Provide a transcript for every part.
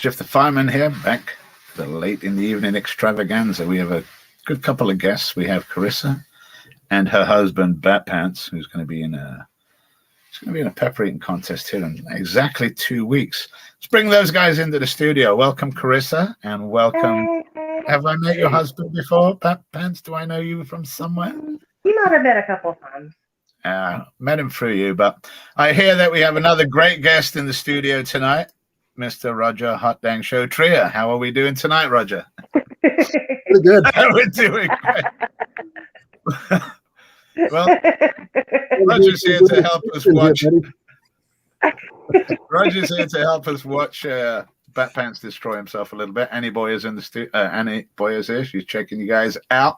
Mischief the Fireman here, back for the late in the evening extravaganza. We have a good couple of guests. We have Carissa and her husband, Batpants, who's going to be in a pepper eating contest here in exactly 2 weeks. Let's bring those guys into the studio. Welcome, Carissa, and welcome. Have I met your husband before, Batpants? Do I know you from somewhere? You might have met a couple of times. Met him through you, but I hear that we have another great guest in the studio tonight, Mr. Roger Hot Dang Show Tria. How are we doing tonight, Roger? Pretty good. We're doing great. Well, Roger's here to help us watch. Roger's here to help us watch Batpants destroy himself a little bit. Annie Boy is in the studio. Annie Boy is here. She's checking you guys out.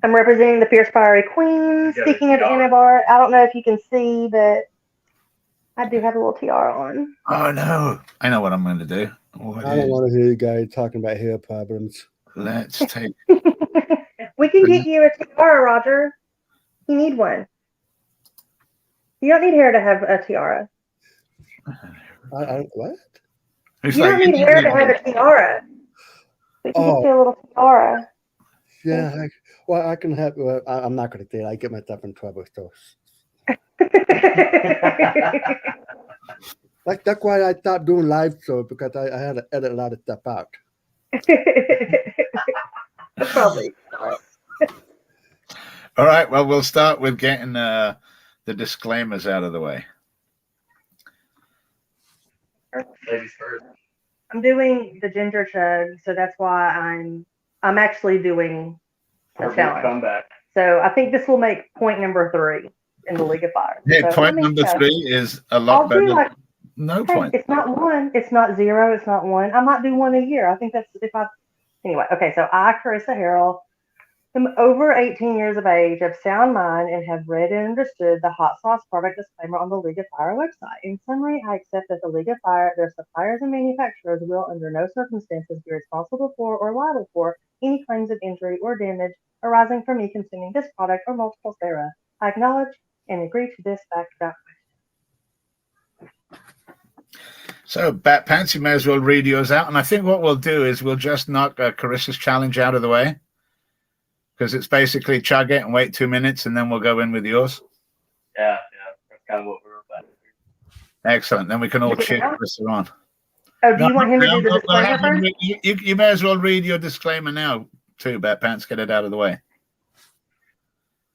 I'm representing the Fierce Fiery Queen. Speaking of Annie Bar, I don't know if you can see, but I do have a little tiara on. Oh no! I know what I'm going to do. I don't want to hear you guys talking about hair problems. Let's take. We can get you a tiara, Roger. You need one. You don't need hair to have a tiara. What? You don't need hair to have a tiara. We can get you a little tiara. Yeah, I can have. I'm not going to say it. I get myself in trouble. So. That's why I stopped doing live shows, because I had to edit a lot of stuff out. Probably. All right. Well, we'll start with getting the disclaimers out of the way. Ladies first. I'm doing the ginger chug, so that's why I'm actually doing a challenge. Comeback. So I think this will make point number 3 in the League of Fire. Yeah, so point number 3 is a lot better. No point. It's not 1. It's not 0. It's not 1. I might do 1 a year. I think that's anyway. Okay, so I, Carissa Harrell, am over 18 years of age, of sound mind, and have read and understood the hot sauce product disclaimer on the League of Fire website. In summary, I accept that the League of Fire, their suppliers and manufacturers, will under no circumstances be responsible for or liable for any claims of injury or damage arising from me consuming this product or multiples thereof. I acknowledge and agree to this fact without question. So, Batpants, you may as well read yours out. And I think what we'll do is we'll just knock Carissa's challenge out of the way, because it's basically chug it and wait 2 minutes, and then we'll go in with yours. Yeah, that's kind of what we're about. Excellent. Then we can all cheer Carissa on. Oh, do you want him to do the disclaimer first? You may as well read your disclaimer now, too, Batpants. Get it out of the way.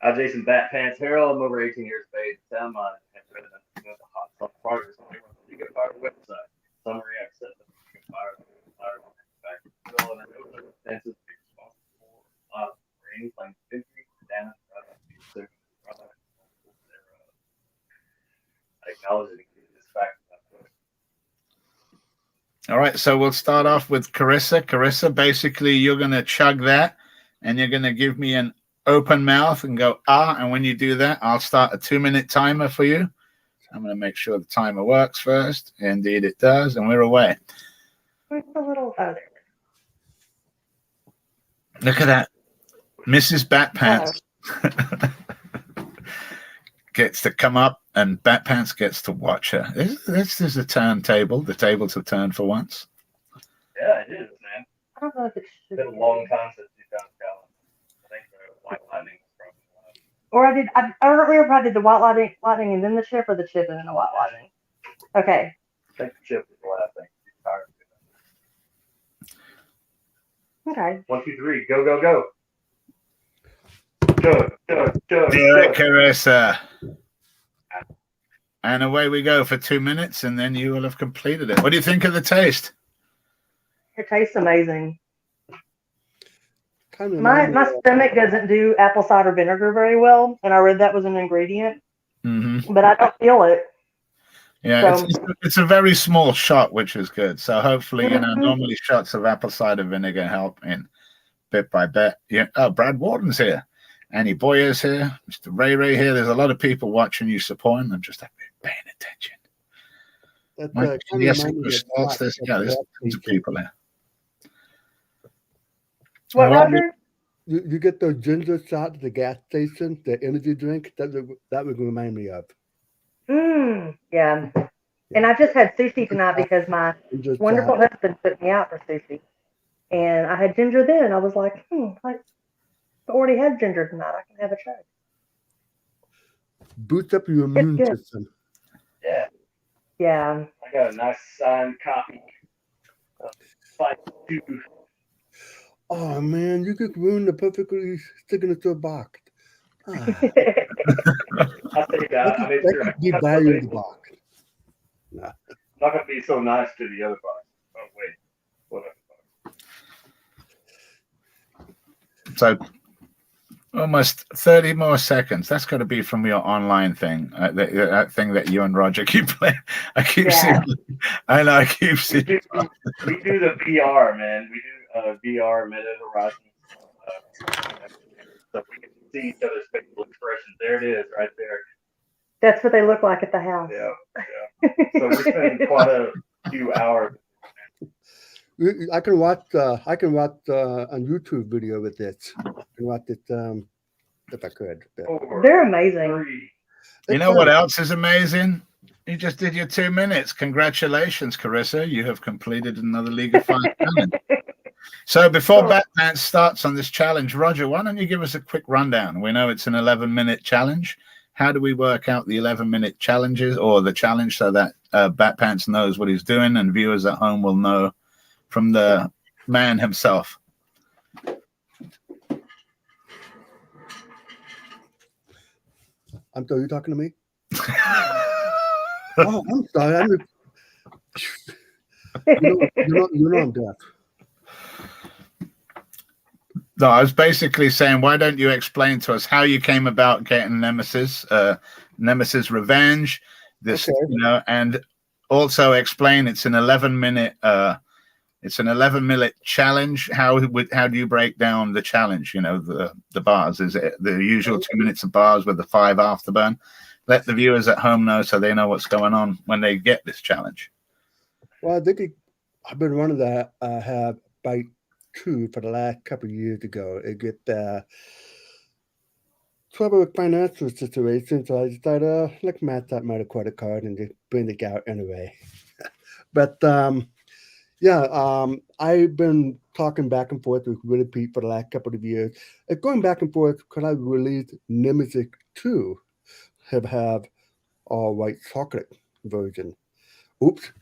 I'm Jason Batpants Harrell. I'm over 18 years of age. Sound mind. And president of the hot sauce product on the League of Fire website. Summary: I accept the League of Fire manufacturer will under no circumstances be responsible for any claims of injury, damage, or other product. I acknowledge and agree to this fact. All right, so we'll start off with Carissa. Carissa, basically, you're going to chug that, and you're going to give me an open mouth and go, and when you do that, I'll start a 2-minute timer for you. I'm going to make sure the timer works first. Indeed, it does, and we're away. Where's the little other? Look at that. Mrs. Batpants gets to come up, and Batpants gets to watch her. This is a turntable. The tables have turned for once. Yeah, it is, man. I don't know if it's It's been a long time since you've done challenge. I think the White Lightning was probably Or I don't remember if I did the White Lightning and then the chip, or the chip and then the White Lightning. Okay. I think the chip was the last thing. Okay. 1, 2, 3, go, go, go. Chug. Do it, Carissa. And away we go for 2 minutes, and then you will have completed it. What do you think of the taste? It tastes amazing. My stomach doesn't do apple cider vinegar very well, and I read that was an ingredient, but I don't feel it. Yeah, so, it's a very small shot, which is good. So hopefully, normally shots of apple cider vinegar help in bit by bit. Yeah. Oh, Brad Warden's here. Annie Boyer's here. Mr. Ray here. There's a lot of people watching you supporting. I'm just paying attention. Yes, there's tons of people there. What, Roger? You get those ginger shots at the gas station, the energy drink. That would remind me of. Yeah. And I just had sushi tonight because my Ginger wonderful chop. husband took me out for sushi. And I had ginger then. And I was like, I already had ginger tonight. I can have a try. Boost up your It's immune good. system. Yeah, Yeah. I got a nice signed copy of Spicy Oh man, you could ruin the perfectly sticking it to a box. Ah, I think I made sure I be cut by the you the label. box. Nah. I'm not gonna be so nice to the other box. Oh wait, whatever. So almost 30 more seconds. That's got to be from your online thing. That thing that you and Roger keep playing. I keep Yeah. seeing. I know. I keep We seeing. do, we do the VR, man. We do VR Meta Horizons. So we can see each other's facial expressions. There it is, right there. That's what they look like at the house. Yeah, yeah. So we spend quite a few hours. I can watch a YouTube video with this. I can watch it if I could. But They're amazing. Three. You it's know what fun. else is amazing? You just did your 2 minutes. Congratulations, Carissa. You have completed another League of Five challenge. So before Batpants starts on this challenge, Roger, why don't you give us a quick rundown? We know it's an 11-minute challenge. How do we work out the 11-minute challenges or the challenge so that Batpants knows what he's doing and viewers at home will know from the man himself? I'm sorry, you talking to me? Oh, I'm sorry. You know I'm deaf. No, I was basically saying, why don't you explain to us how you came about getting Nemesis Revenge, this, Okay. you know, and also explain it's an 11-minute challenge. How do you break down the challenge? You know, the bars. Is it the usual 2 minutes of bars with the 5 afterburn? Let the viewers at home know so they know what's going on when they get this challenge. Well, I think I've been running that. I have Bite 2 for the last couple of years ago. It get trouble with financial situation, so I decided let's match out my credit card and just bring it out anyway. But I've been talking back and forth with Willie Pete for the last couple of years. It's going back and forth because I released Nemesis 2 have all white chocolate version. Oops.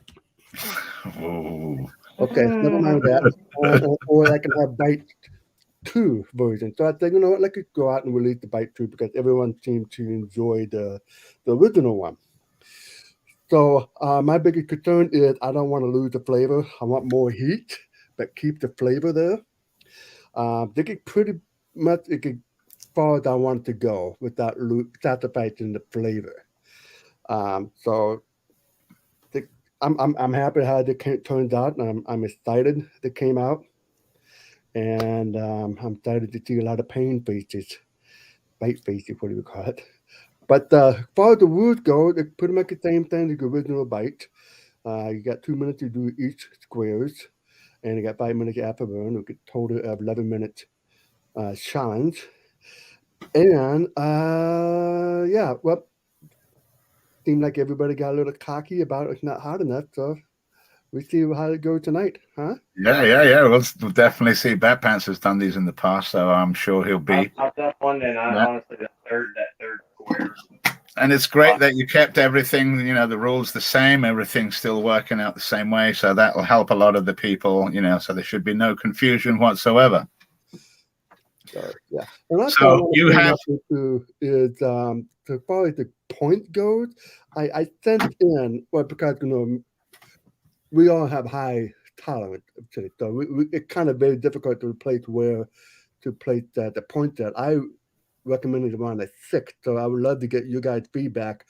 Ooh. Okay, never mind that. Or I can have Bite 2 version. So I think, you know what, let's go out and release the Bite 2 because everyone seemed to enjoy the original one. So my biggest concern is I don't want to lose the flavor. I want more heat, but keep the flavor there. They get pretty much as far as I want to go without sacrificing the flavor. So I'm happy how it turns out. I'm excited it came out, and I'm excited to see a lot of pain faces, bite faces, what do you call it? But as far as the rules go, it's pretty much the same thing as the original Bite. You got 2 minutes to do each squares, and you got 5 minutes afterburn. We get a total of 11 minutes challenge. And well, seemed like everybody got a little cocky about it's not hot enough. So we see how it goes tonight, huh? Yeah. We'll definitely see. Batpants has done these in the past, so I'm sure he'll be. I've done one, and honestly, that third square. And it's great that you kept everything, you know, the rules the same, everything's still working out the same way. So that will help a lot of the people, you know, so there should be no confusion whatsoever. Yeah. And that's So what I want you to have to is as far as the point goes, I sent in, well, because, you know, we all have high tolerance to it. So it's kind of very difficult to place the point that I recommended around a 6. So I would love to get you guys' feedback.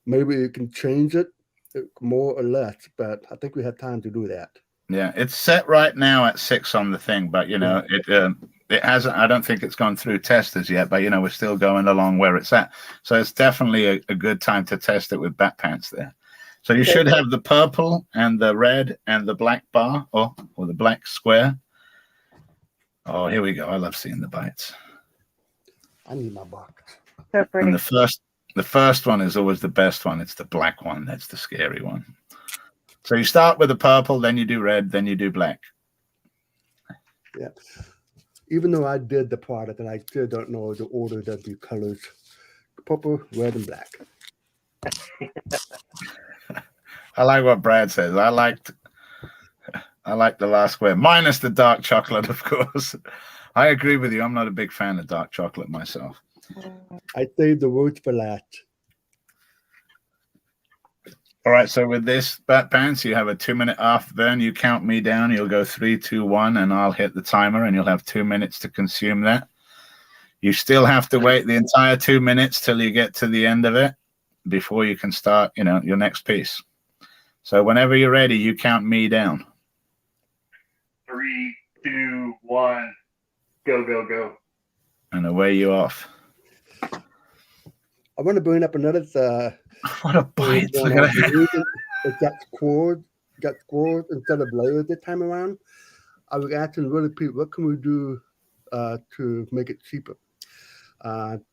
Maybe you can change it more or less, but I think we have time to do that. Yeah, it's set right now at 6 on the thing, but you know, it hasn't. I don't think it's gone through testers yet, but you know, we're still going along where it's at. So it's definitely a good time to test it with Batpants there. So you should have the purple and the red and the black bar or the black square. Oh, here we go. I love seeing the bites. I need my box. So pretty. And The first one is always the best one. It's the black one. That's the scary one. So you start with the purple, then you do red, then you do black. Yeah. Even though I did the product, and I still don't know the order of the colors: purple, red, and black. I like what Brad says. I like the last square, minus the dark chocolate, of course. I agree with you. I'm not a big fan of dark chocolate myself. I saved the words for last. All right, so with this Batpants, you have a 2-minute afterburn. You count me down. You'll go 3, 2, 1, and I'll hit the timer, and you'll have 2 minutes to consume that. You still have to wait the entire 2 minutes till you get to the end of it before you can start, your next piece. So whenever you're ready, you count me down. 3, 2, 1, go, go, go. And away you off. I want to bring up another. What a bite! Look at that. It got squared instead of layers this time around. I was asking really people, what can we do to make it cheaper?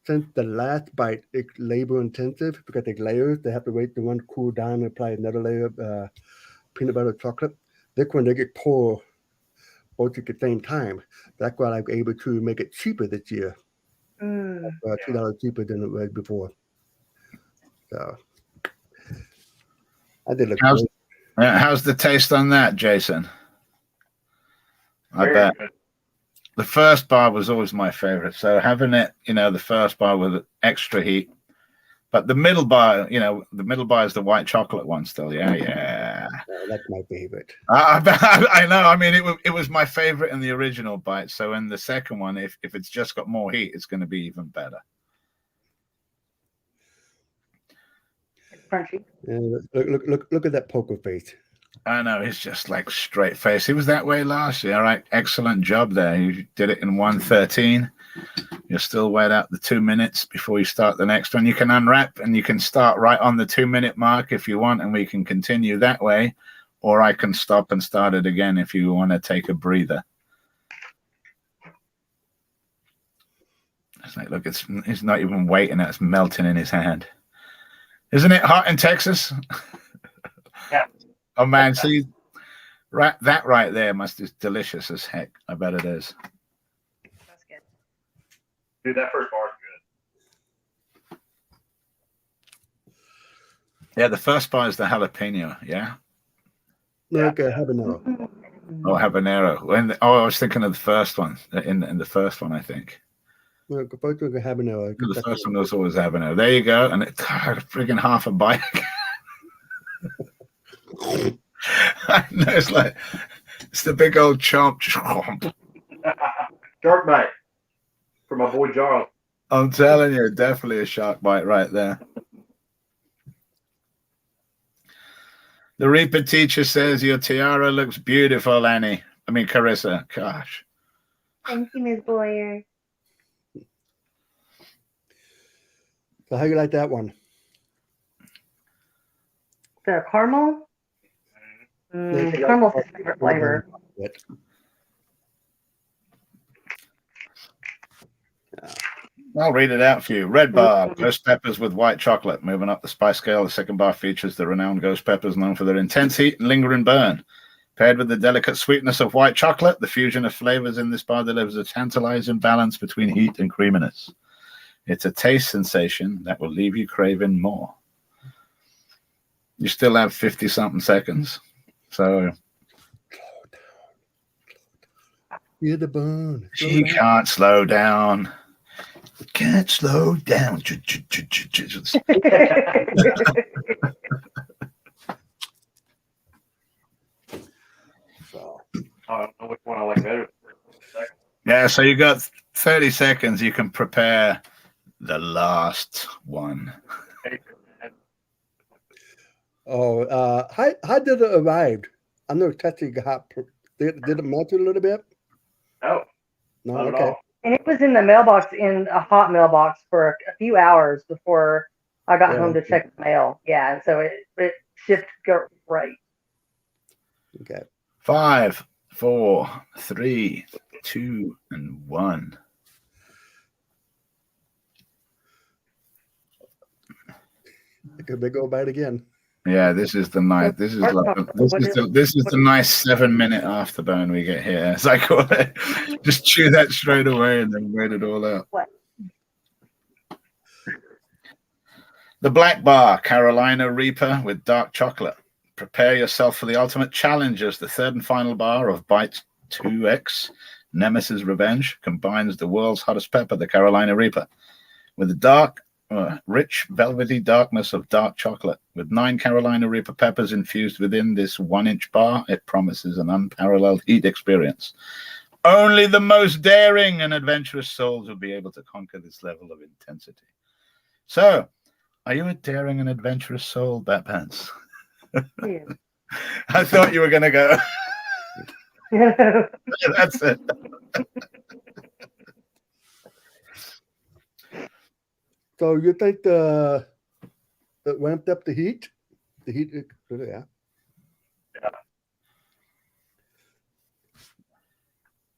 Since the last bite is labor intensive because it's layers, they have to wait the one to cool down and apply another layer of peanut butter chocolate. This one they get poured both at the same time. That's why I was able to make it cheaper this year. $2 cheaper than it was before. So I did look great. How's the taste on that, Jason? I Very bet. good. The first bar was always my favorite. So having it, the first bar with extra heat. But the middle bar, the middle bar is the white chocolate one still. Yeah. That's my favorite. I know. I mean, it was my favorite in the original bite. So in the second one, if it's just got more heat, it's going to be even better. Crunchy. Yeah, look at that poker face. I know, he's just like straight face. He was that way last year. All right, excellent job there. You did it in 1:13. You'll still wait out the 2 minutes before you start the next one. You can unwrap and you can start right on the 2-minute mark if you want, and we can continue that way. Or I can stop and start it again if you want to take a breather. It's like, look, he's not even waiting. It's melting in his hand. Isn't it hot in Texas? Yeah. Oh man, see, that right there must be delicious as heck. I bet it is. That's good. Dude, that first bar is good. Yeah, the first bar is the jalapeno. Yeah. Like a habanero. Oh, habanero. I was thinking of the first one. In the first one, I think. Look, both like a habanero. The first one was always habanero. There you go, and it friggin' half a bite. I know, it's the big old chomp. Shark bite for my boy Charles. I'm telling you, definitely a shark bite right there. The Reaper teacher says your tiara looks beautiful, Annie. I mean, Carissa. Gosh. Thank you, Ms. Boyer. So how you like that one? The caramel? Caramel's his favorite flavor. I'll read it out for you. Red bar, ghost peppers with white chocolate. Moving up the spice scale, the second bar features the renowned ghost peppers known for their intense heat and lingering burn. Paired with the delicate sweetness of white chocolate, the fusion of flavors in this bar delivers a tantalizing balance between heat and creaminess. It's a taste sensation that will leave you craving more. You still have 50-something seconds. So Feel the burn. She can't slow down. Can't slow down. I don't know which one I like better. Yeah, so you got 30 seconds. You can prepare the last one. Oh, how did it arrive? I know Tessie got. Did it melt a little bit? No, No, not at okay. all. And it was in the mailbox, in a hot mailbox for a few hours before I got home to check the mail. Yeah, and so it shipped great. Okay. 5, 4, 3, 2, and 1. They go by it again. Yeah, this is the nice. This is like this is the nice 7-minute afterburn we get here. It's like just chew that straight away and then wait it all out. What? The Black Bar, Carolina Reaper with dark chocolate. Prepare yourself for the ultimate challenge as the third and final bar of Bites 2X Nemesis Revenge combines the world's hottest pepper, the Carolina Reaper, with the dark, rich, velvety darkness of dark chocolate. With 9 Carolina Reaper peppers infused within this 1-inch bar, it promises an unparalleled heat experience. Only the most daring and adventurous souls will be able to conquer this level of intensity. So, are you a daring and adventurous soul, Batpants? Yeah. I thought you were going to go. That's it. So you think it ramped up the heat? The heat, yeah.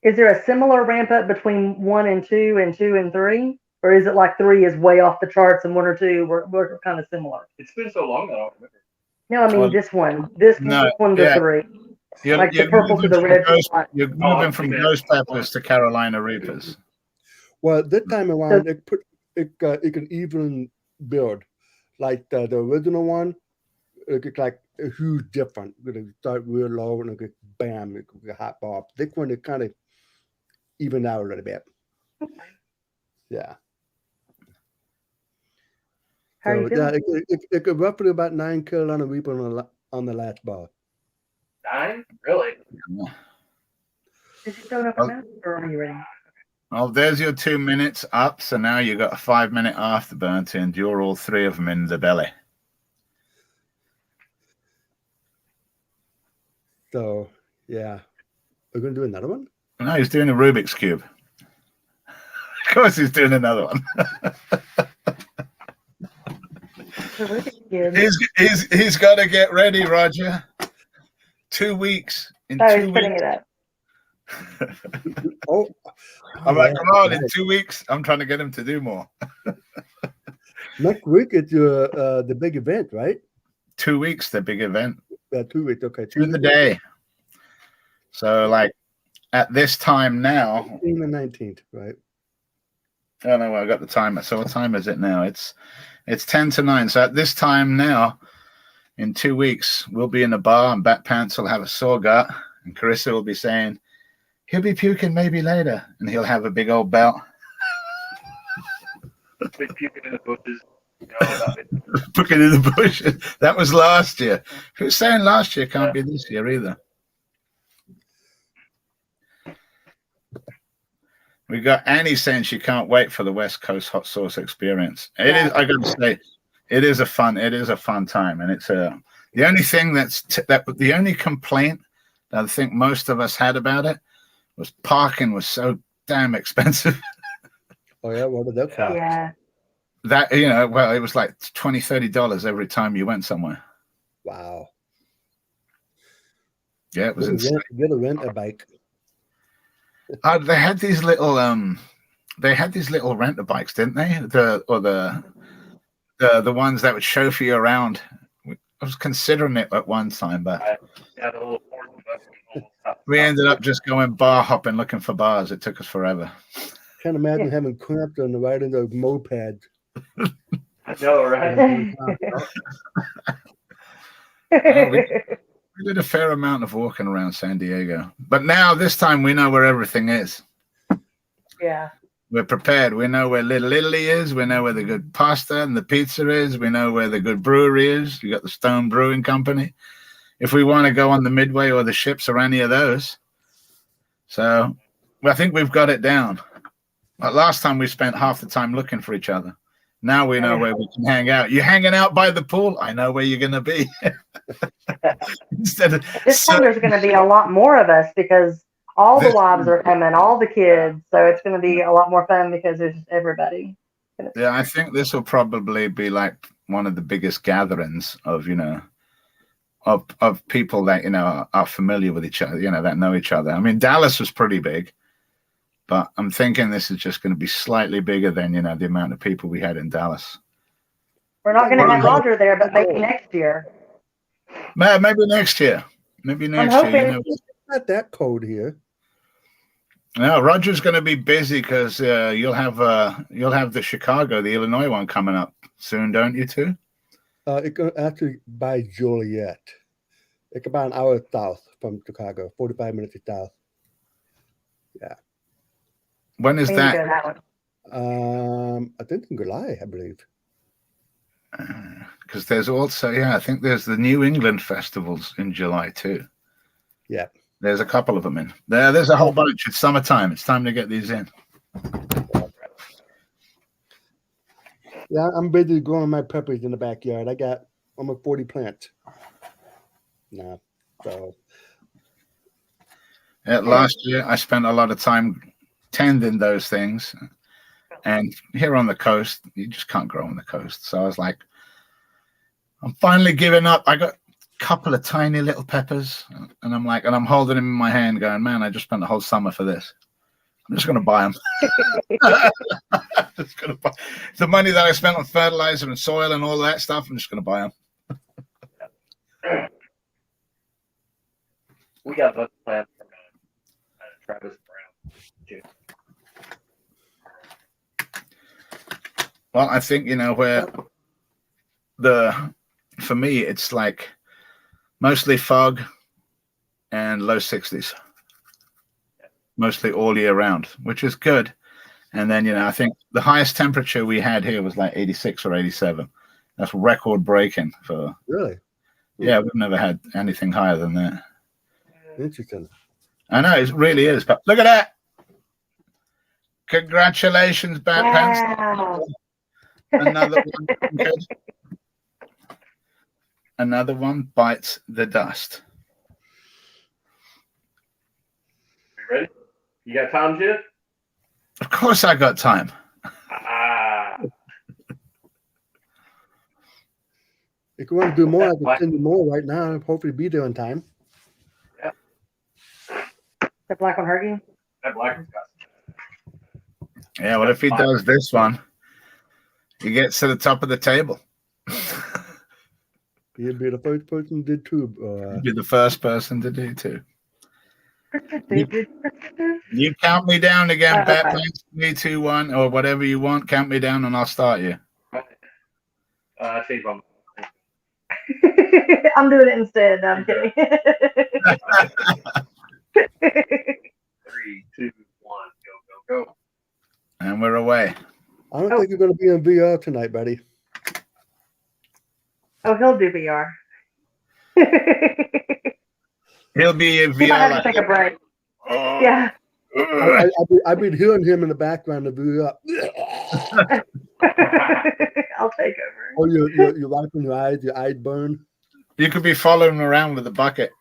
Is there a similar ramp up between 1 and 2 and 2 and 3? Or is it like 3 is way off the charts and 1 or 2 were kind of similar? It's been so long that I don't remember. No, I mean Well, this one no, to yeah. 3. You're The purple to the red. You're moving from ghost peppers to Carolina Reapers. Well, this time around, it can even build. Like the original one, it could like a huge difference. It start real low and it could bam, it could hot bar. This one, it kind of even out a little bit. Yeah. How are you feeling? Yeah, it could roughly about 9 Carolina Reaper on the last bar. 9? Really? Did you throw it up now, or are you ready? Well, there's your 2 minutes up. So now you've got a 5-minute afterburn to endure all 3 of them in the belly. So, yeah. We're going to do another one? No, he's doing a Rubik's Cube. Of course he's doing another one. He's got to get ready, Roger. 2 weeks. In Oh, 2 he's putting weeks. it up. Oh, I'm like, come on, in 2 weeks. I'm trying to get him to do more. next week is the big event, right? 2 weeks, the big event. 2 weeks, okay. To the day. So, like, at this time now. 18th and 19th, right? Oh, no, I got the timer. So what time is it now? It's 10 to 9. So at this time now, in 2 weeks, we'll be in a bar and Batpants will have a sore gut and Carissa will be saying, he'll be puking maybe later, and he'll have a big old belt. Been puking in the bushes. You know, Puking in the bushes. That was last year. Who's saying last year can't be this year either? We got Annie saying she can't wait for the West Coast hot sauce experience. It is. I got to say, it is a fun time, and it's the only thing the only complaint that I think most of us had about it was parking was so damn expensive. Oh yeah, what did that cost? Yeah. That well, it was like $20-$30 every time you went somewhere. Wow. Yeah, it was insane. Get a rent a bike. They had these little renter bikes, didn't they? The ones that would chauffeur you around. I was considering it at one time, but we ended up just going bar hopping looking for bars. It took us forever. Can't imagine having cramped on the riding the moped. I know, right? We did a fair amount of walking around San Diego, but now this time we know where everything is. Yeah. We're prepared. We know where Little Italy is. We know where the good pasta and the pizza is. We know where the good brewery is. You got the Stone Brewing Company. If we want to go on the Midway or the ships or any of those. So I think we've got it down. But last time we spent half the time looking for each other. Now we know where we can hang out. You're hanging out by the pool. I know where you're going to be. This time there's going to be a lot more of us because all the wives are coming, all the kids. So it's going to be a lot more fun because there's just everybody. Yeah, I think this will probably be like one of the biggest gatherings of, of people that, are familiar with each other, that know each other. I mean, Dallas was pretty big, but I'm thinking this is just going to be slightly bigger than, the amount of people we had in Dallas. We're not going to have Roger there, but maybe next year. Maybe next year. Maybe next year. hoping. You know. It's not that cold here. No, Roger's going to be busy because you'll have the Chicago, the Illinois one coming up soon, don't you too? It goes actually by Joliet. It's about an hour south from Chicago, 45 minutes south. Yeah. When is We need to that? go to that one. I think in July, I believe. Because there's also, I think there's the New England festivals in July too. Yeah. There's a couple of them in there. There's a whole bunch. It's summertime. It's time to get these in. Yeah, I'm busy growing my peppers in the backyard. I got almost 40 plants. Nah, so. Last year, I spent a lot of time tending those things. And here on the coast, you just can't grow on the coast. So I was like, I'm finally giving up. I got couple of tiny little peppers, and I'm holding them in my hand going, man, I just spent the whole summer for this. I'm just going to buy them. Just gonna buy the money that I spent on fertilizer and soil and all that stuff. I'm just going to buy them. We got a bunch of plants from Travis Brown. Well, I think, where for me, it's like mostly fog and low 60s, mostly all year round, which is good. And then, I think the highest temperature we had here was like 86 or 87. That's record breaking for. Really? Yeah, we've never had anything higher than that. Interesting. I know, it really is. But look at that. Congratulations, Batpants. Wow. Another one. Good. Another one bites the dust. You ready? You got time, Jim? Of course I got time. If you want to do more, I can send you more right now and hopefully be there on time. Yeah. The black one hurt you? That black one's got some. Yeah, well, if he does this one, he gets to the top of the table. You'd be the first person to do too. You'd be the first person to do too. You count me down again, Batpants. 3, 2, 1, or whatever you want. Count me down, and I'll start you. Change my mind. I'm doing it instead. No, I'm kidding. 3, 2, 1, go. And we're away. I don't think you're going to be in VR tonight, buddy. Oh, he'll do VR. He'll be in He might have VR. to take a break. Oh. Yeah. I've been hearing him in the background of VR. I'll take over. Oh, you're wiping your eyes burn. You could be following him around with a bucket.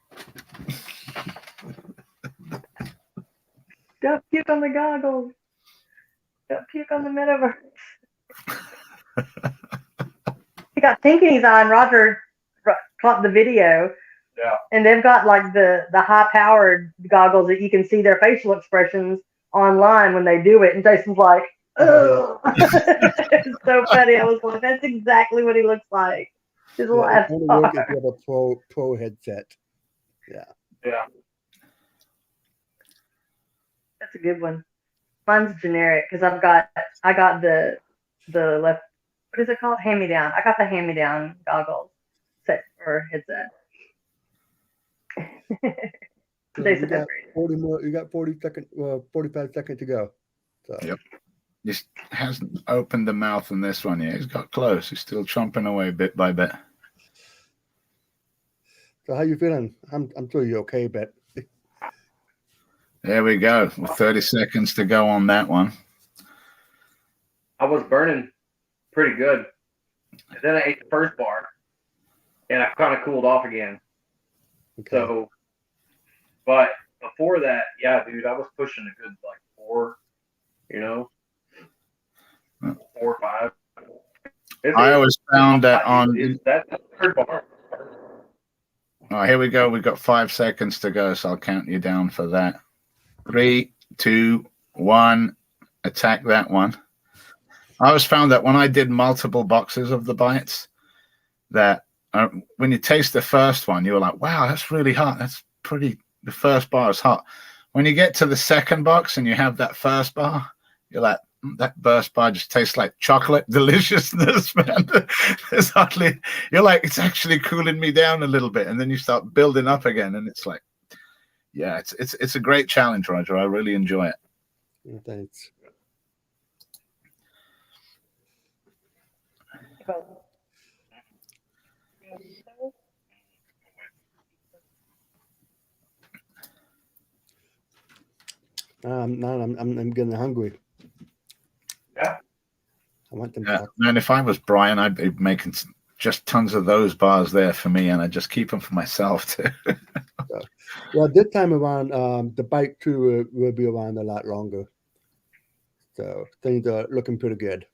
Don't puke on the goggles. Don't puke on the metaverse. He got pink in his eye, and Roger caught the video. Yeah. And they've got like the high-powered goggles that you can see their facial expressions online when they do it. And Jason's like, ugh. It's so funny. I was like, that's exactly what he looks like. His last only part. work if you have a pro headset. Yeah. That's a good one. Mine's generic because I got the left. What is it called? Hand-me-down. I got the hand-me-down goggles set or headset. You got 40 more. You got 45 seconds to go. So. Yep. He hasn't opened the mouth on this one yet. He's got close. He's still chomping away bit by bit. So how you feeling? I'm sure you're okay, but There we go. With 30 seconds to go on that one. I was burning pretty good. And then I ate the first bar, and I kind of cooled off again. okay. So, but before that, yeah, dude, I was pushing a good like 4, 4 or 5. I always found that on. That's the third bar. Oh, here we go. We've got 5 seconds to go, so I'll count you down for that. 3, 2, 1. Attack that one. I always found that when I did multiple boxes of the bites, that when you taste the first one, you're like, wow, that's really hot. That's pretty, the first bar is hot. When you get to the second box and you have that first bar, you're like, that first bar just tastes like chocolate deliciousness, man. It's hardly, you're like, it's actually cooling me down a little bit. And then you start building up again. And it's like, yeah, it's a great challenge, Roger. I really enjoy it. Yeah, thanks. Now I'm getting hungry. Yeah. I want them. Yeah. Man, if I was Brian, I'd be making just tons of those bars there for me, and I just keep them for myself too. Well, this time around, the bite too will be around a lot longer. So things are looking pretty good.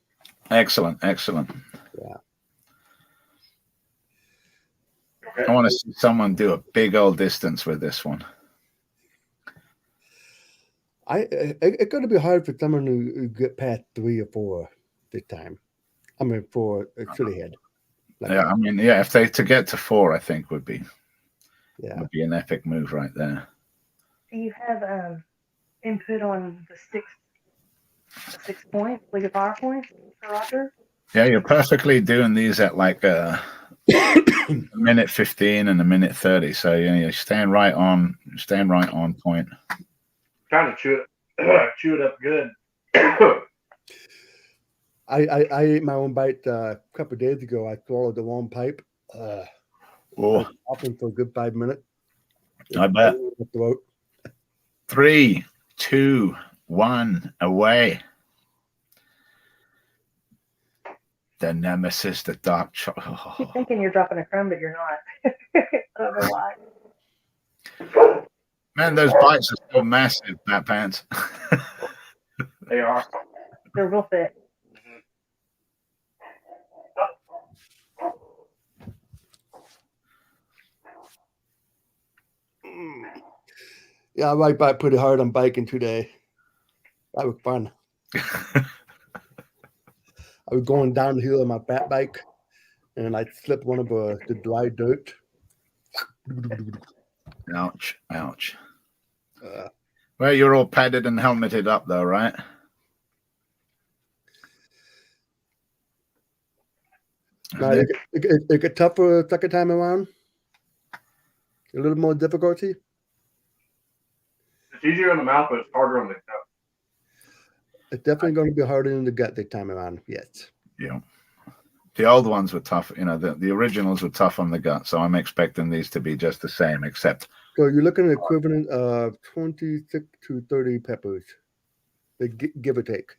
Excellent. Yeah. Okay. I want to see someone do a big old distance with this one. It's going to be hard for someone to get past 3 or 4 this time. I mean, 4 chili head. Like Yeah, I mean, yeah, if they to get to 4, I think would be an epic move right there. Do you have input on the 6 point League of Fire points for Roger? Yeah, you're perfectly doing these at like a minute 15 and a minute 30. So you're staying right on point. Trying to chew it up good. I ate my own bite a couple of days ago. I swallowed the wrong pipe. I was popping for a good 5 minutes. I bet. 3, 2, 1, away. The nemesis, the dark chocolate. I keep thinking you're dropping a crumb, but you're not. I don't know why. Man, those bites are so massive, Batpants. They are. They're real thick. Yeah, I ride back pretty hard on biking today. That was fun. I was going down the hill on my fat bike, and I slipped one of the dry dirt. Ouch. Well, you're all padded and helmeted up, though, right? Now, it get tougher second time around. A little more difficulty. It's easier in the mouth, but it's harder on the gut. It's definitely going to be harder in the gut this time around. Yes. Yeah. The old ones were tough. You know, the originals were tough on the gut, so I'm expecting these to be just the same, except. So you're looking at an equivalent of 26 to 30 peppers, give or take,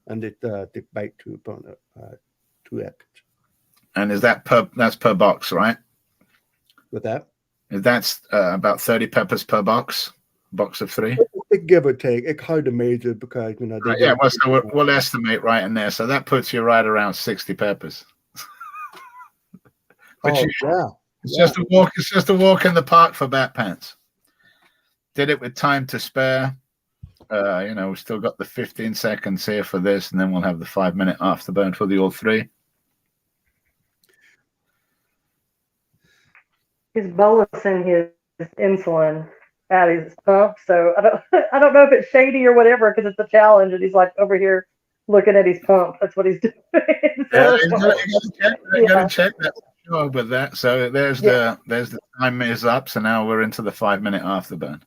and it they bite 2x. And is that that's per box, right? With that, That's about 30 peppers per box of 3. it give or take. It's hard to measure because Yeah, well, so we'll estimate right in there. So that puts you right around 60 peppers. It's just a walk. It's just a walk in the park for Batpants. Did it with time to spare. We've still got the 15 seconds here for this, and then we'll have the 5-minute afterburn for the all 3. He's bolusing his insulin at his pump, so I don't know if it's shady or whatever because it's a challenge, and he's like over here looking at his pump. That's what he's doing. Yeah, you gotta check that for sure with that. So there's the time is up. So now we're into the 5-minute afterburn.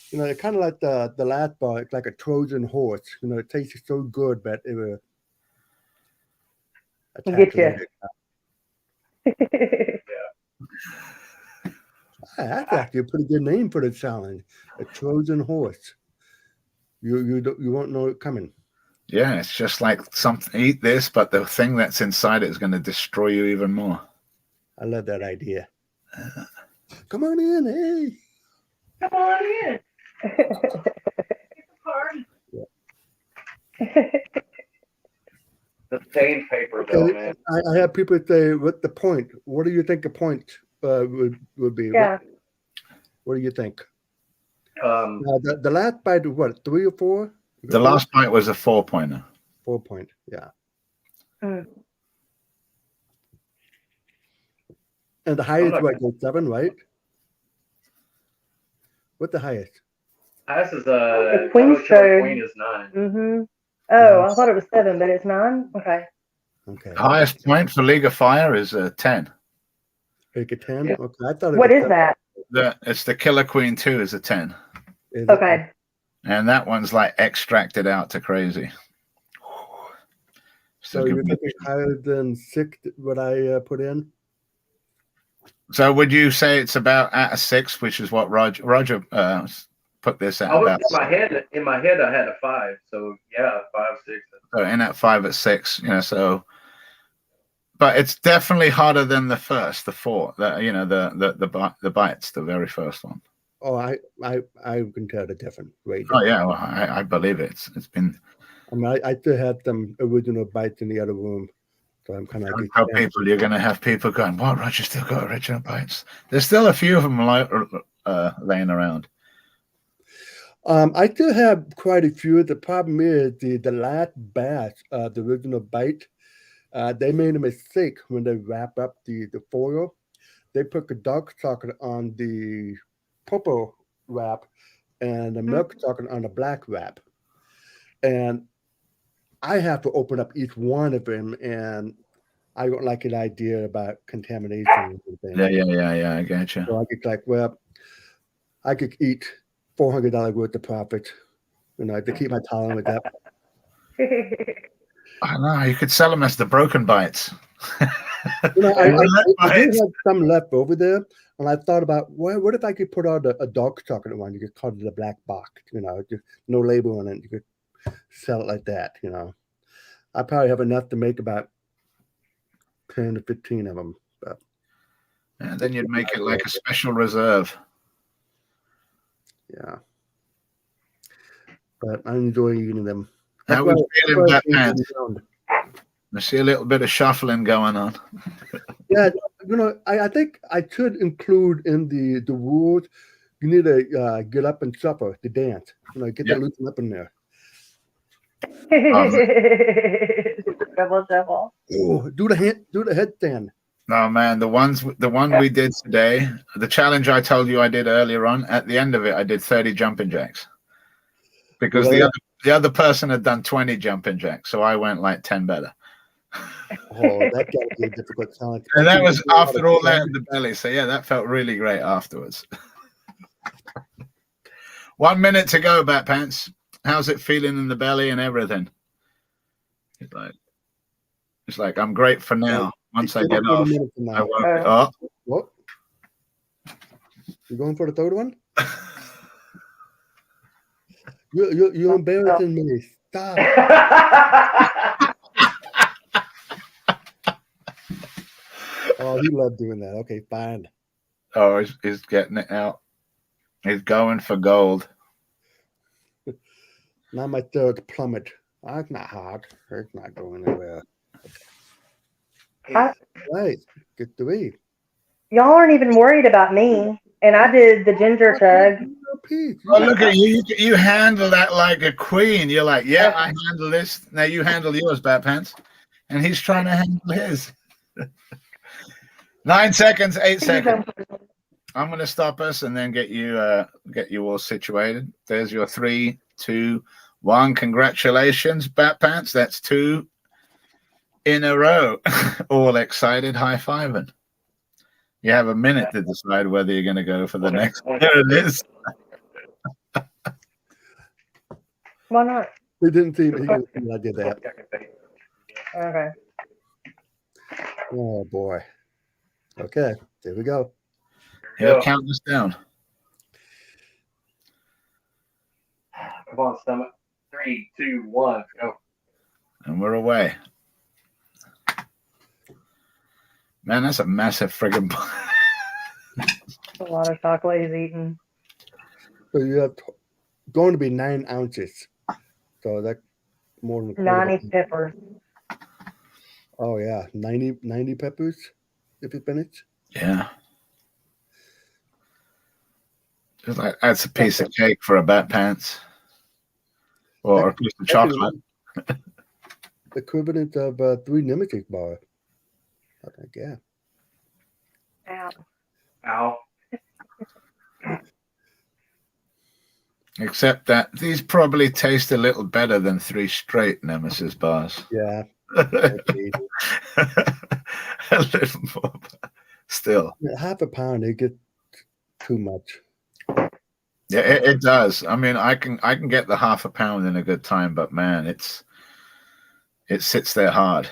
It's kind of like the last bar. It's like a Trojan horse. It tastes so good, but it will get you. That's actually a pretty good name for the challenge. A Trojan horse. You won't know it coming. Yeah, it's just like something. Eat this, but the thing that's inside it is going to destroy you even more. I love that idea. Come on in, hey. Come on in. The stained paper, though, man. I have people say, "What's the point? What do you think a point would be?" Yeah. What do you think? The last bite was what, 3 or 4? The last bite was a 4-pointer. 4-point. Yeah. Mm. And the highest, not- what, goes 7, right? What's the highest? Highest is The Queen Killer showed. Queen is 9. Mm-hmm. Oh, I Nice. thought it was 7, but it's 9. Okay. Okay. The highest point for League of Fire is 10. Make it 10? Yeah. Okay. I thought it What was is 7. that? It's the Killer Queen 2 is a 10. Is it? Okay. And that one's like extracted out to crazy. So you're thinking higher than 6, what I put in? So would you say it's about at a 6, which is what Roger put this at I was about? in my head I had a 5. So yeah, 5, 6. So in at 5 at 6, so but it's definitely harder than the 4, the bites, the very first one. Oh, I can tell the difference. Right. Oh yeah, well, I believe it. It's been. I mean, I still had some original bites in the other room, so I'm kind of Don't tell people you're going to have people going, "What? Roger still got original bites." There's still a few of them laying around. I still have quite a few. The problem is the last batch, the original bite, they made a mistake when they wrap up the foil. They put the dark chocolate on the purple wrap and the milk chocolate on the black wrap. And I have to open up each one of them, and I don't like an idea about contamination and things. Yeah, I get you. So I get like, well, I could eat $400 worth of profit, to keep my tolerance up. I know, you could sell them as the broken bites. I do have some left over there, and I thought about, well, what if I could put out a dark chocolate one? You could call it a black box, just no label on it. You could sell it like that, I probably have enough to make about 10 to 15 of them. But And then you'd make it like a special reserve. yeah. But I enjoy eating them. How was feeling that, man? I see a little bit of shuffling going on. Yeah, I think I should include in the rules, you need to get up and shuffle, to dance. Get the loosen up in there. Double. Oh, do the headstand. No, man, the one we did today, the challenge I told you I did earlier on, at the end of it, I did 30 jumping jacks. Because the other person had done 20 jumping jacks, so I went like 10 better. Oh, that got to be a difficult challenge. And that was after all that in the belly. So yeah, that felt really great afterwards. 1 minute to go, Batpants. How's it feeling in the belly and everything? It's like I'm great for now. Once I get off, I won't be off. What? You going for the third one? You're embarrassing me. Stop. Oh, he loved doing that. Okay, fine. Oh, he's getting it out. He's going for gold. Now my third plummet. That's not hard. It's not going anywhere. Right. Get the way. Y'all aren't even worried about me, and I did the ginger tug. Oh, look at you! You handle that like a queen. You're like, yeah, I handle this. Now you handle yours, Batpants, and he's trying to handle his. 9 seconds, 8 seconds. I'm going to stop us and then get you all situated. There's your 3, 2, 1. Congratulations, Batpants. That's 2 in a row. All excited, high-fiving. You have a minute to decide whether you're going to go for the next. There it is. Why not? He didn't see me. He didn't see I did that. Okay. Oh, boy. Okay, there we go. He'll count us down. Come on, stomach. 3, 2, 1, go. And we're away. Man, that's a massive friggin' A lot of chocolate he's eating. So you have going to be 9 ounces. So that's more than 90 peppers. Oh, yeah. 90 peppers if you finish. Yeah. It's like that's a piece of cake for a Batpants. Or a piece of chocolate. equivalent of 3 Nemesis bars. I think, yeah. Ow. Ow. Except that these probably taste a little better than 3 straight Nemesis bars. Yeah. A little more, but still. Half a pound, it gets too much. Yeah, it does. I mean, I can get the half a pound in a good time, but man, it sits there hard.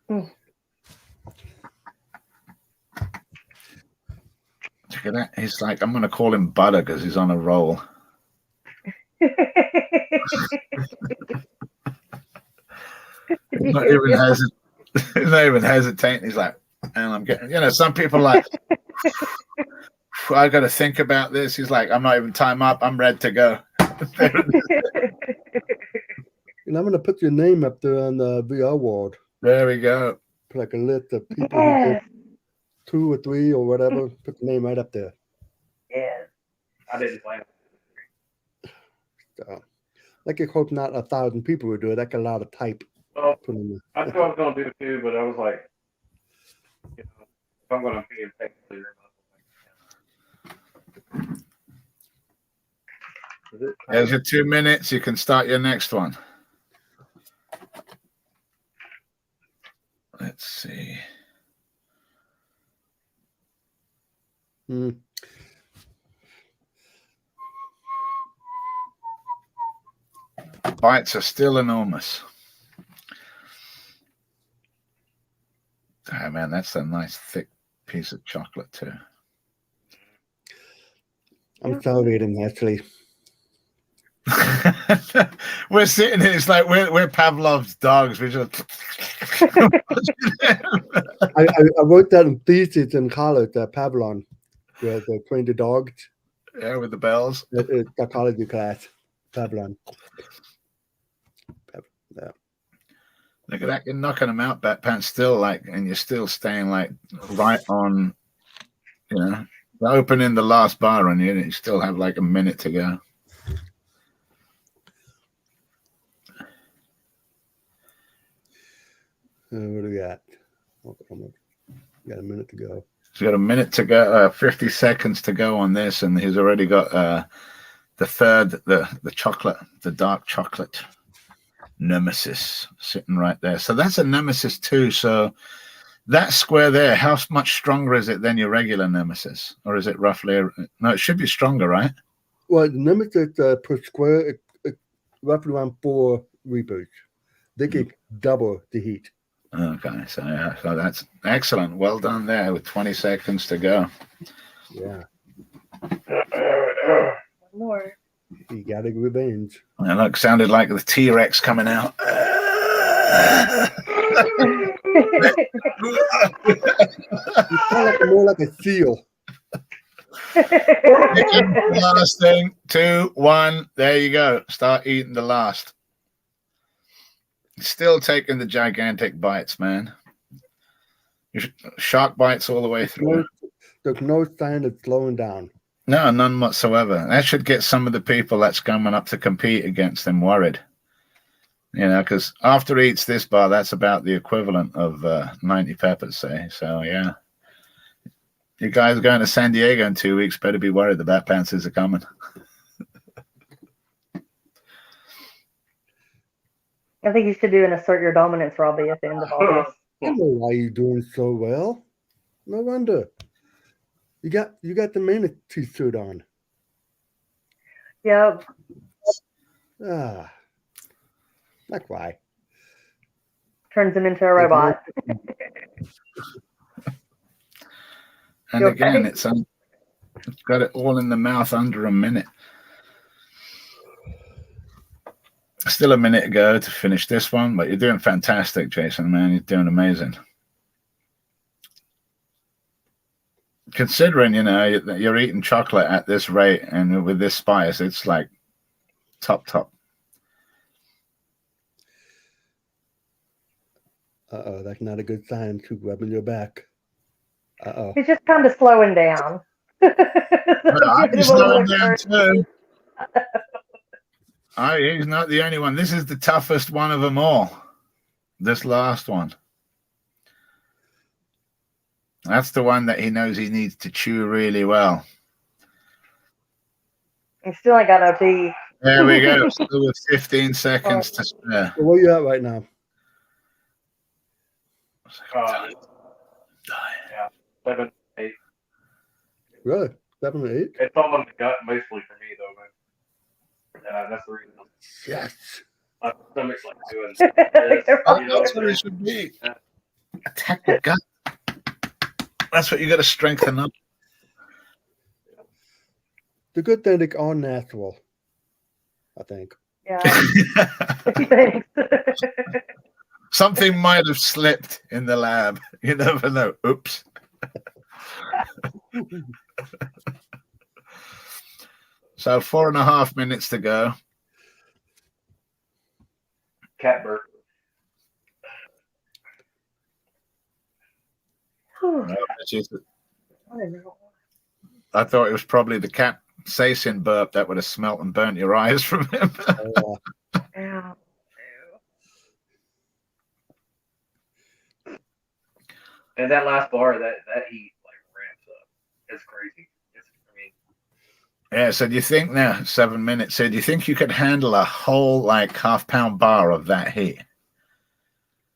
Mm. Look at that. He's like, I'm going to call him Butter because he's on a roll. He's not even hesitating. He's like, and I'm getting, some people like, I got to think about this. He's like, I'm not even time up. I'm ready to go. And I'm going to put your name up there on the VR world. There we go. Put like a list of people who did 2 or 3 or whatever. Put the name right up there. Yes. I didn't plan it. So, like, I hope not 1,000 people would do it. That's a lot of type. Well, I thought I was going to do it too, but I was like, if I'm going to be in technically remote. There's your 2 minutes. You can start your next one. Let's see. Bites are still enormous. Oh man, that's a nice thick piece of chocolate too. I'm salivating, actually. We're sitting here, it's like we're Pavlov's dogs. We just I wrote that in thesis in college, Pavlon, where they trained the dogs. Yeah, with the bells. Psychology class, Pavlon. Yeah. Look at that, you're knocking them out, Batpants, still and you're still staying right on, opening the last bar on you, and you still have a minute to go. What do we got? Got a minute to go. He's got a minute to go, 50 seconds to go on this, and he's already got the third, the chocolate, the dark chocolate Nemesis sitting right there. So that's a Nemesis 2. So that square there, how much stronger is it than your regular Nemesis? Or is it roughly, no, it should be stronger, right? Well, the Nemesis per square, roughly around 4 Reapers. They can double the heat. Okay, so that's excellent. Well done there with 20 seconds to go. Yeah. One more. You got a revenge. And look, sounded like the T-Rex coming out. You sound more like a seal. Last thing, 2, 1. There you go. Start eating the last. Still taking the gigantic bites, man. Shark bites all the way through. There's no sign of slowing down. No, none whatsoever. That should get some of the people that's coming up to compete against them worried. Because after he eats this bar, that's about the equivalent of 90 peppers, say. So, yeah. You guys are going to San Diego in 2 weeks. Better be worried the Batpants are coming. I think you should do an assert your dominance, Robbie, at the end of all this. I know why you're doing so well. No wonder. You got the manatee suit on. Yep. Not why. Turns him into a robot. And You again, okay? it's got it all in the mouth under a minute. Still a minute to go to finish this one, but you're doing fantastic, Jason, man. You're doing amazing. Considering, you're eating chocolate at this rate and with this spice, it's like top. Uh-oh, that's not a good sign to rubbing your back. Uh-oh. He's just kind of slowing down. I'm slowing down too. Oh, he's not the only one. This is the toughest one of them all. This last one. That's the one that he knows he needs to chew really well. He still ain't got no teeth. There we go. Still with 15 seconds to spare. So where you at right now? Yeah, 7, 8. Really? 7 or 8? It's all in the gut mostly for me though, man. That's the reason. Yes. My stomach's like doing this. Oh, You know, that's what it should be. Attack the gut. That's what you got to strengthen up. The good thing they are natural, I think. Yeah. Thanks. Something might have slipped in the lab. You never know. Oops. So 4.5 minutes to go. cat burp. I thought it was probably the capsaicin burp that would have smelt and burnt your eyes from him. Yeah. And that last bar, that heat like ramps up. It's crazy. Yeah, so do you think now, 7 minutes, so do you think you could handle a whole like half-pound bar of that heat?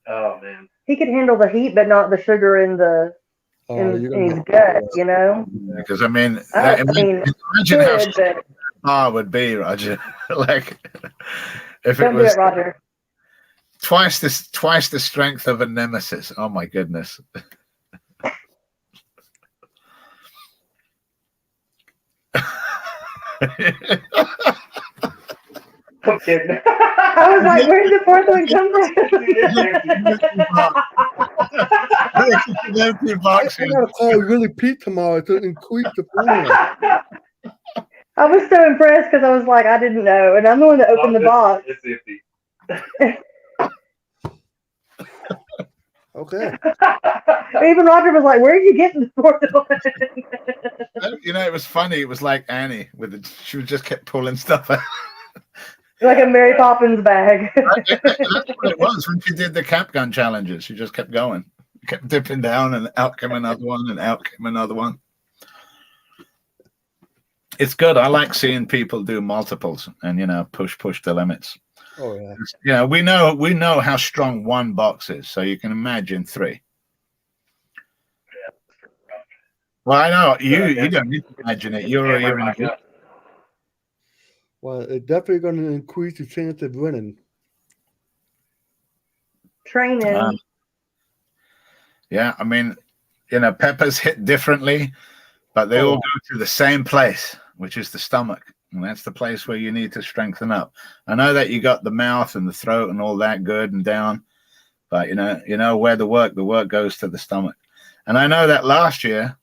Oh man. He could handle the heat, but not the sugar in the in his gut, you know? Because I mean, Imagine how strong a bar would be, Roger. Like if it was Roger. twice the strength of a nemesis. Oh my goodness. I'm kidding. I was like, where did the fourth one come from? I gotta call really Pete tomorrow to increase the formula. I was so impressed because I was like, I didn't know, and I'm the one that opened the box. It's empty. Okay. Even Roger was like, "Where did you get the fourth one?" You know, it was funny. It was like Annie she just kept pulling stuff out. Like a Mary Poppins bag. That's what it was when she did the cap gun challenges. She just kept going, kept dipping down, and out came another one, and out came another one. It's good. I like seeing people do multiples and push the limits. Oh yeah. Yeah, we know how strong one box is, so you can imagine 3. Well, I know you don't need to imagine it. You're in. Well, it's definitely going to increase the chance of winning. Training. Yeah, I mean, peppers hit differently, but they all go to the same place, which is the stomach. And that's the place where you need to strengthen up. I know that you got the mouth and the throat and all that good and down, but you know where the work goes to the stomach. And I know that last year,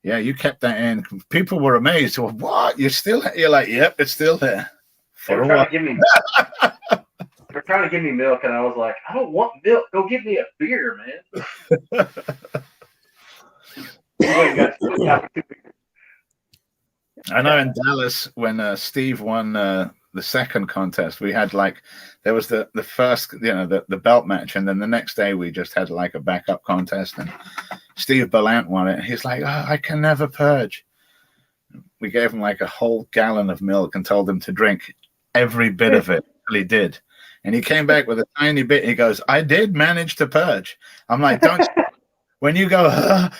yeah, you kept that in. People were amazed. Well, what? You're like, yep, it's still there. They were trying to give me milk, and I was like, I don't want milk. Go give me a beer, man. I know in Dallas when Steve won the second contest, we had there was the first the belt match, and then the next day we just had like a backup contest, and Steve Ballant won it. And he's like, I can never purge. We gave him like a whole gallon of milk and told him to drink every bit of it. He did, and he came back with a tiny bit. He goes, I did manage to purge. I'm like, don't. When you go,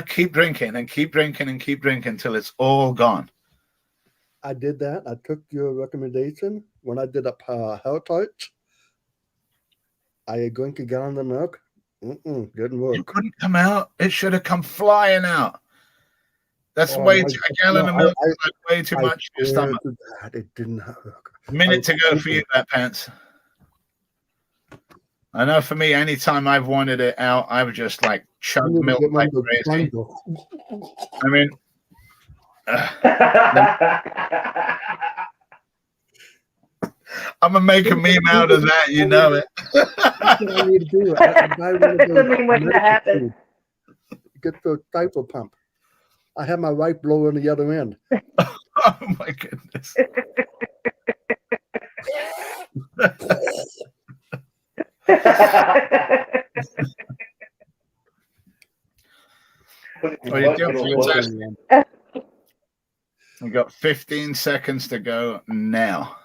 keep drinking and keep drinking and keep drinking until it's all gone. I did that. I took your recommendation. When I did a hair touch, I drank a gallon of milk. Didn't work. It couldn't come out. It should have come flying out. That's a gallon of milk is like way too much for your stomach. It didn't work. Minute to go for you, Batpants. I know for me, anytime I've wanted it out, I've just like chugged milk like crazy. I mean, I'm gonna make a meme out of that, you know it. That's what I need to do. I Doesn't mean what's gonna happen. Get the diaper pump. I have my right blower on the other end. Oh my goodness. Well, you're doing fantastic. We've got 15 seconds to go now.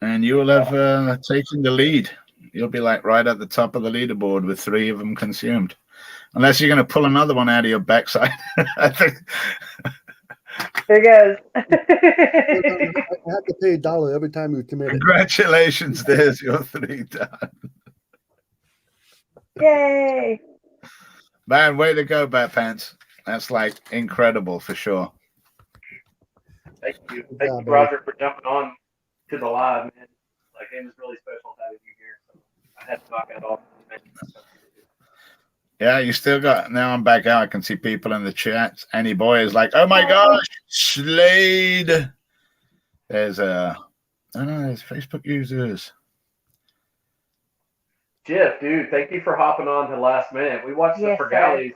And you will have taken the lead. You'll be like right at the top of the leaderboard with 3 of them consumed. Unless you're going to pull another one out of your backside. I think. There goes. I have to pay $1 every time you commit it. Congratulations, there's your 3 done. Yay! Man, way to go, Batpants. That's like incredible for sure. Thank you. Thank you, Roger, for jumping on to the live, man. Like, it was really special having you here. So I had to knock that off. Yeah, you still got. Now I'm back out. I can see people in the chat. Any boy is like, oh my gosh, Slade. There's there's Facebook users. Jeff, dude, thank you for hopping on to last minute. We watched the Fergallis.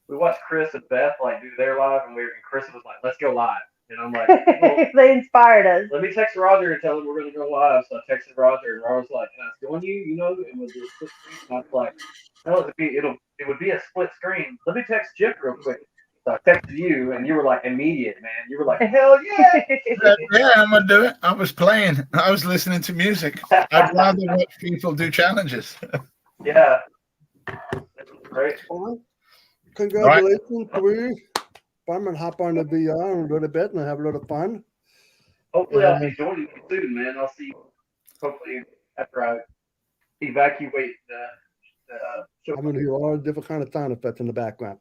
We watched Chris and Beth like do their live, and Chris was like, "Let's go live," and I'm like, well, they inspired us. Let me text Roger and tell him we're gonna go live. So I texted Roger, and Roger's like, "Can I join you? You know?" And we'll do a split screen. And I was like, "No, it would be a split screen. Let me text Jeff real quick." So I texted you, and you were like immediate, man. You were like, "Hell yeah!" Yeah, I'm gonna do it. I was playing. I was listening to music. I'd rather watch people do challenges. Yeah, that's great. Well, congratulations, three. I'm gonna hop on the VR and go to bed and have a little fun. Hopefully, I'll be joining you soon, man. I'll see you hopefully after I evacuate the show. I'm gonna hear all the different kind of sound effects in the background.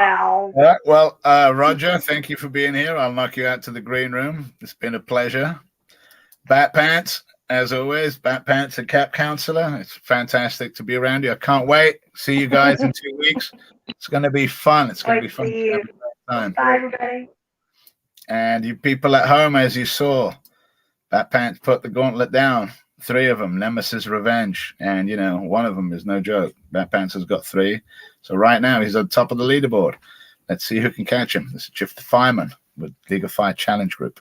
Wow. Well, Roger, thank you for being here. I'll knock you out to the green room. It's been a pleasure. Batpants, as always, Batpants and Cap Counselor. It's fantastic to be around you. I can't wait. See you guys in 2 weeks. It's going to be fun. It's going to be fun. Bye, everybody. And you people at home, as you saw, Batpants put the gauntlet down. 3 of them, Nemesis Revenge. And, you know, one of them is no joke. Batpants has got 3. So right now he's on top of the leaderboard. Let's see who can catch him. This is Jeff the Fireman with League of Fire Challenge Group.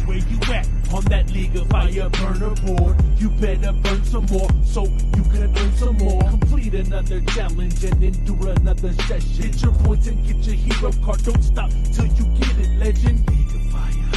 Where you at? On that League of Fire burner board, you better burn some more so you can earn some more. Complete another challenge and endure another session. Get your points and get your hero card. Don't stop till you get it, legend. League of Fire.